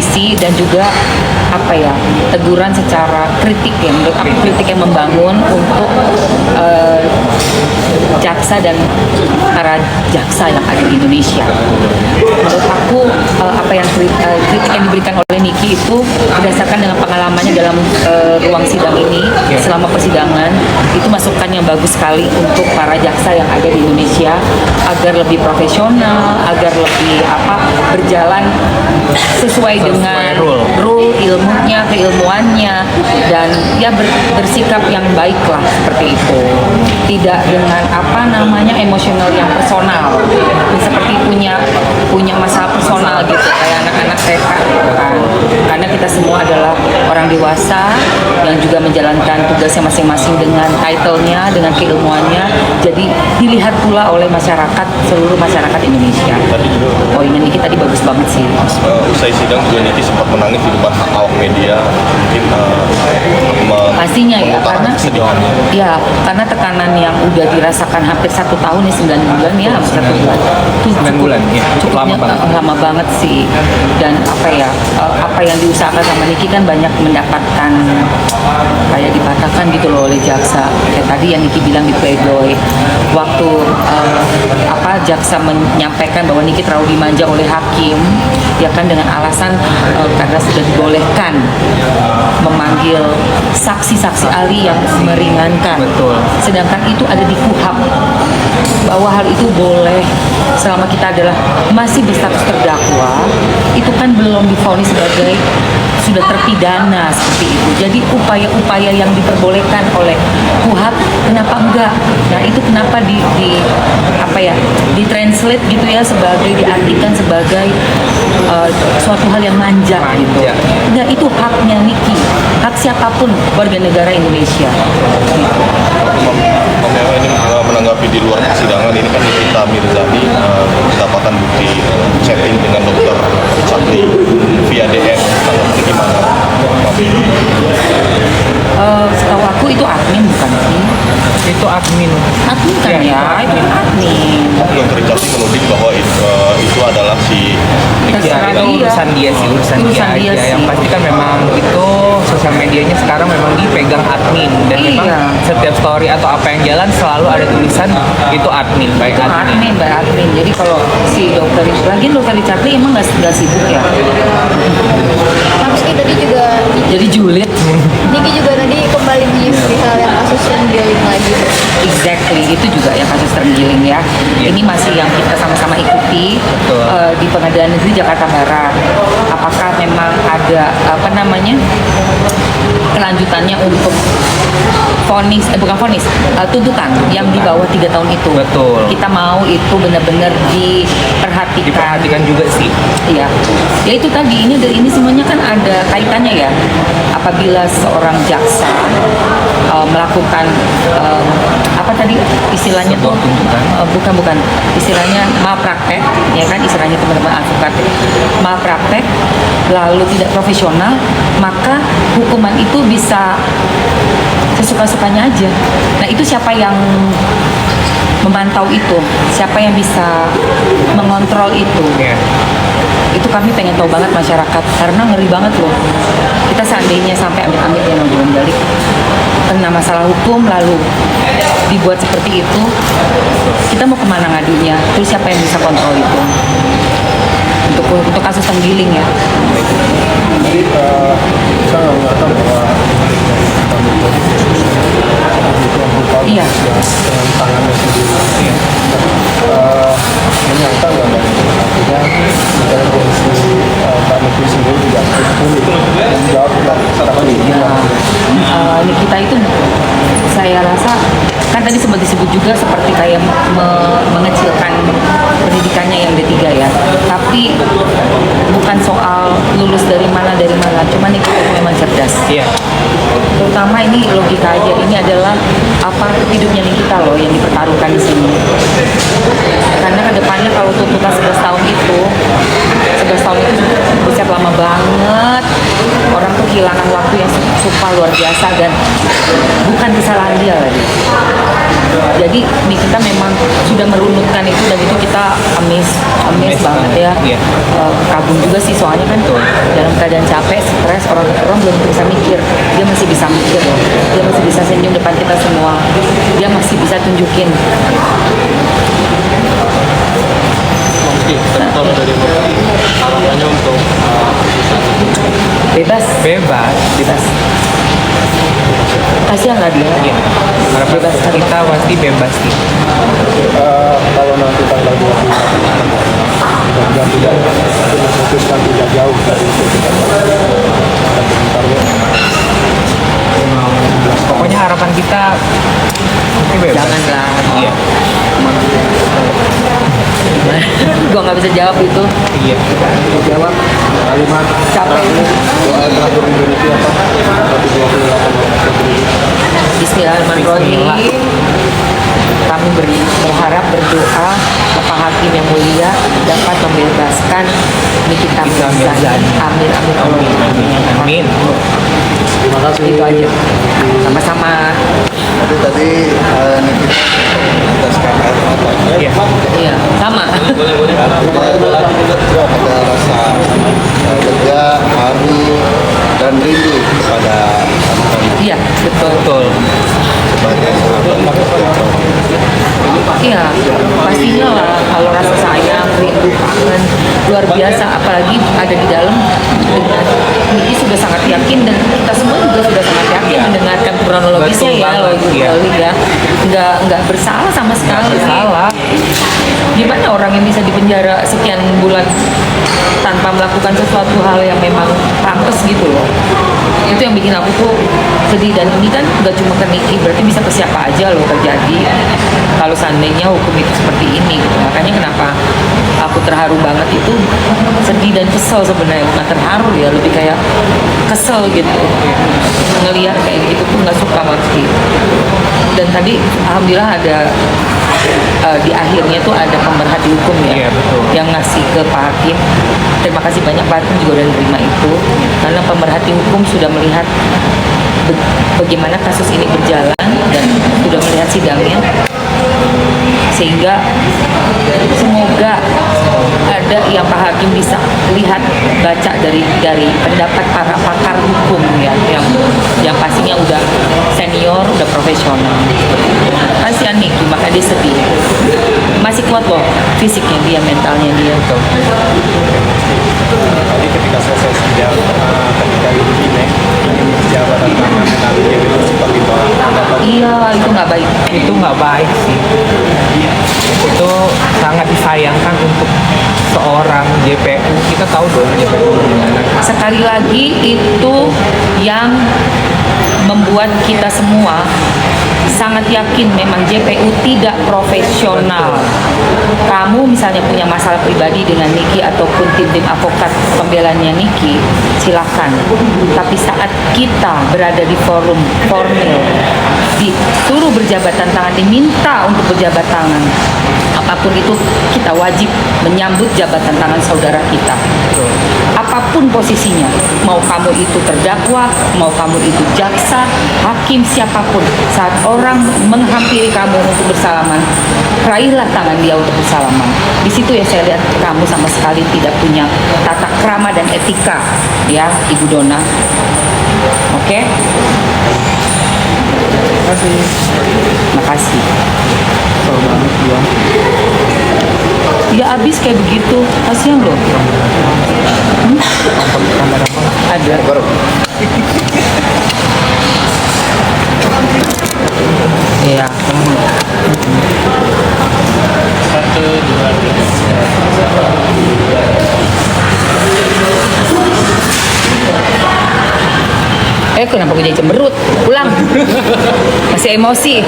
kritisi dan juga apa ya, teguran secara kritik ya, menurut aku kritik yang membangun untuk jaksa dan para jaksa yang ada di Indonesia. Menurut aku apa yang kritik yang diberikan oleh Niki itu berdasarkan dengan pengalamannya dalam ruang sidang ini selama persidangan, itu masukan yang bagus sekali untuk para jaksa yang ada di Indonesia agar lebih profesional, agar lebih berjalan sesuai dengan rule ilmunya, keilmuannya, dan ya bersikap yang baik lah seperti itu. Tidak dengan emosional yang personal, seperti punya masalah personal gitu kayak anak-anak TK kan. Karena kita semua adalah orang dewasa yang juga menjalankan tugasnya masing-masing dengan title-nya, dengan keilmuannya. Jadi dilihat pula oleh masyarakat, seluruh masyarakat Indonesia. Poinnya Niki tadi bagus banget sih. Usai sidang juga Niki sempat menangis di depan awak media, mungkin pastinya ya, karena tekanan yang udah dirasakan hampir 1 tahun nih, 9 bulan ya, hampir 1 bulan. Cukup lama banget sih. Dan apa yang diusahakan sama Niki kan banyak mendapatkan kayak dipatahkan gitu loh oleh jaksa. Kayak tadi yang Niki bilang di pledoi, waktu jaksa menyampaikan bahwa Niki terlalu dimanja oleh hakim, ya kan, dengan alasan karena sudah dibolehkan memanggil saksi-saksi ahli yang meringankan. Betul. Sedangkan itu ada di KUHAP bahwa hal itu boleh selama kita adalah masih berstatus terdakwa, itu kan belum divonis sebagai sudah terpidana seperti itu. Jadi upaya-upaya yang diperbolehkan oleh KUHAP kenapa enggak? Nah, itu kenapa ditranslate gitu ya, diartikan sebagai suatu hal yang manja gitu. Enggak, itu haknya Niki, hak siapapun warga negara Indonesia. Ini menanggapi di luar persidangan ini kan Nikita Mirzani mendapatkan bukti chatting dengan dokter Chakli via DM. Ini gimana? Setahu aku itu admin bukan sih? Itu admin. Admin kan ya, itu kan admin. Dokter Chakli menuding bahwa itu adalah si Terserah itu dia. urusan dia sih, urusan dia aja. Yang pasti kan memang itu sosial medianya sekarang memang dipegang admin, dan memang setiap story atau apa yang jalan selalu ada tulisan itu admin, baik Itu admin. Jadi kalau si dokter Chakli emang nggak sibuk ya? Meski tadi juga Jadi julid. Niki juga tadi kembali menyusuri hal yang kasus yang dealing lagi. Exactly, itu juga yang kasus terenggiling ya. Ini masih yang kita sama-sama ikuti di Pengadilan Negeri Jakarta Barat. Apakah memang ada kelanjutannya untuk tuntutan yang di bawah 3 tahun itu. Betul. Kita mau itu benar-benar diperhatikan juga sih. Iya, ya itu tadi, ini semuanya kan ada kaitannya ya. Apabila seorang jaksa melakukan istilahnya tuh bukan istilahnya malpraktek, ya kan, istilahnya teman-teman advokat, malpraktek lalu tidak profesional, maka hukuman itu bisa sesuka-sukanya aja. Nah, itu siapa yang memantau itu? Siapa yang bisa mengontrol itu? Itu kami pengen tahu banget masyarakat, karena ngeri banget loh. Kita seandainya sampai amit-amit ya belum balik kena masalah hukum lalu dibuat seperti itu, kita mau kemana ngadunya? Terus siapa yang bisa kontrol itu? Untuk kasus tenggiling ya. Jadi saya mengatakan bahwa Iya. dengan tangannya sendiri menyangkal dan artinya intelijensi Mbak Niki sendiri tidak cukup menjawab tentang Nikita itu saya rasa kan tadi sempat disebut juga seperti kayak mengecilkan pendidikannya yang D3 ya, tapi bukan soal lulus dari mana, cuman Nikita itu memang cerdas. Terutama ini logika aja, ini adalah hidupnya Nikita loh yang dipertaruhkan di sini. Karena kedepannya kalau tuntutan 11 tahun itu buset lama banget. Orang tuh kehilangan waktu yang super luar biasa dan bukan kesalahan dia lagi. Jadi nih kita memang sudah merunutkan itu dan itu kita amazed banget ya. Iya. Kagum juga sih soalnya kan dalam keadaan capek, stres, orang belum bisa mikir, dia masih bisa mikir loh, dia masih bisa senyum depan kita semua, dia masih bisa tunjukin. Oke, kalau dari harapannya untuk Bebas, Bebas. kasihan lah dia. Iya. Harapan Bebas. kita pasti bebas sih. kalau nanti tanggal 28 dan tidak memutuskan tidak jauh dari itu kita akan bentarnya. Pokoknya harapan kita pasti bebas. Janganlah. Iya. Gua nggak bisa jawab itu. Iya. Jawab kalimat Capek. doa terakhir Indonesia apa? Tapi 28 Bismillahirrahmanirrahim. Kami berharap berdoa Bapak Hakim yang mulia dapat membebaskan Nikita Mirzani. Amin amin amin. Amin. Terima kasih. Itu aja. Sama-sama. Tadi Nikita menjelaskan apa? Iya. Iya, sama. Ada rasa lega, haru, dan rindu kepada Iya, betul. Betul. sebagai sahabat. Iya, pastinya lah kalau rasa sayang, rindu, kangen luar biasa, apalagi ada di dalam. Niki sudah sangat yakin dan kita semua juga sudah sangat yakin mendengarkan kronologisnya Betul ya, banget, loh, iya. ya. Nggak bersalah sama sekali. Salah. Gimana orang yang bisa dipenjara sekian bulan tanpa melakukan sesuatu hal yang memang pantas gitu loh. Itu yang bikin aku tuh sedih, dan ini kan gak cuma ke Niki, berarti bisa ke siapa aja loh terjadi kalau seandainya hukum itu seperti ini gitu. Makanya kenapa aku terharu banget itu, sedih dan kesel sebenarnya, bukan terharu ya, lebih kayak kesel gitu ngelihat kayak gitu tuh, nggak suka banget. Dan tadi alhamdulillah ada di akhirnya tuh ada pemerhati hukum ya, Iya, betul. yang ngasih ke Pak Hakim. Terima kasih banyak Pak Hakim juga udah menerima itu, karena pemerhati hukum sudah melihat bagaimana kasus ini berjalan dan sudah melihat sidangnya, sehingga semoga ada yang Pak Hakim bisa lihat, baca dari pendapat para pakar hukum ya, yang pastinya udah senior, udah profesional. Kasihan Niki, maka dia sedih. Masih kuat loh fisiknya dia, mentalnya dia. Tadi ketika selesai sidang, ketika Ibu Ine ingin menjawab tentang nanti dia itu seperti itu. Iya, itu nggak baik. Itu nggak baik sih. Itu sangat disayangkan untuk seorang JPU. Kita tahu dong JPU gimana. Sekali lagi itu yang membuat kita semua sangat yakin memang JPU tidak profesional. Kamu misalnya punya masalah pribadi dengan Niki ataupun tim advokat pembelanya Niki, silakan. Tapi saat kita berada di forum formil, disuruh berjabat tangan, diminta untuk berjabat tangan, apapun itu kita wajib menyambut jabatan tangan saudara kita. Apapun posisinya, mau kamu itu terdakwa, mau kamu itu jaksa, hakim, siapapun, saat orang menghampiri kamu untuk bersalaman, raihlah tangan dia untuk bersalaman. Di situ ya saya lihat kamu sama sekali tidak punya tata krama dan etika, ya Ibu Dona. Oke? Makasih. Kesel banget dia. Ya abis kayak begitu, kasihan loh. Ada. Iya. Kenapa gue jadi cemberut? Pulang. Masih emosi.